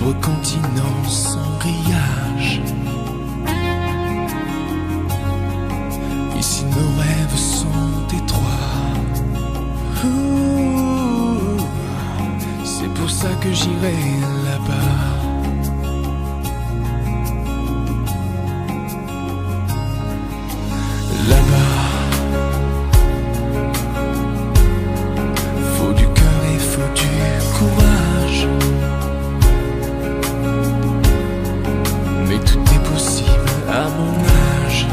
libre continent sans grillage. Ici nos rêves sont étroits. C'est pour ça que j'irai là-bas. Là-bas, faut du cœur et faut du courage. Mais tout est possible à mon âge.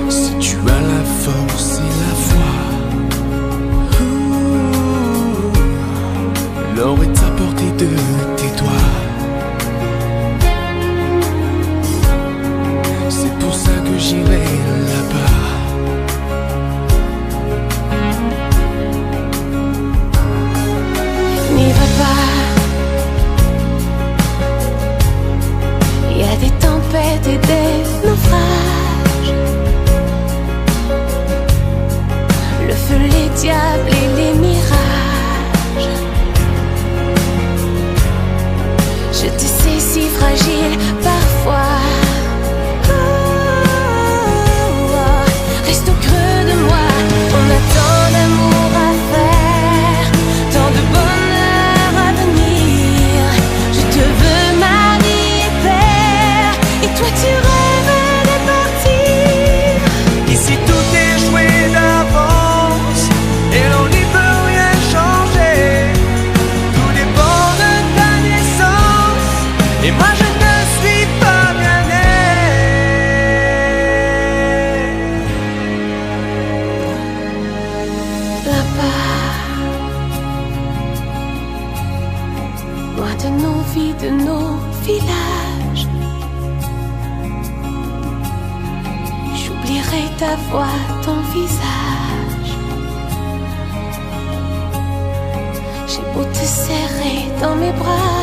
Si tu as la force et la foi, l'or est à portée de tes doigts. C'est pour ça que j'irai là-bas. N'y va pas. Il y a des tempêtes et des naufrages. Le feu, les diables et les mirages. Je te sais si fragile parfois. Reste au creux de moi. On a tant d'amour à faire, tant de bonheur à venir. Je te veux mari et père, et toi tu rêves de partir. Ici tout est joué d'avance et l'on n'y peut rien changer. Tout dépend de ta naissance et moi je ne suis pas bien né. Là-bas, loin de nos vies, de nos villages, j'oublierai ta voix, ton visage. J'ai beau te serrer dans mes bras,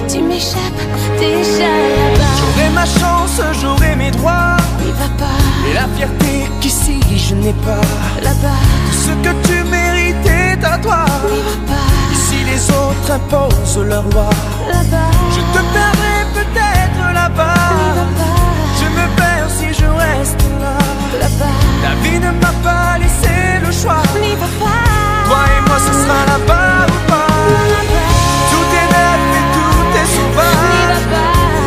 tu m'échappes déjà là-bas. J'aurai ma chance, j'aurai mes droits N'y va pas et la fierté qu'ici je n'ai pas. là-bas, Tout ce que tu mérites est à toi. n'y va pas Ici les autres imposent leurs lois. là-bas, Je te perdrai peut-être n'y va là-bas. pas Je me perds si je reste là. là-bas, La vie ne m'a pas laissé le choix. n'y va pas. Toi et moi ce sera là-bas ou pas. Tout est neuf et tout est sauvage.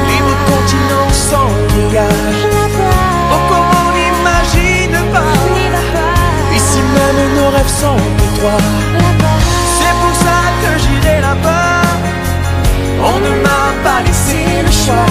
Libre continent sans grillage. Encore on n'imagine pas. Ici même nos rêves sont étroits. C'est pour ça que j'irai là-bas. On ne m'a pas laissé le choix.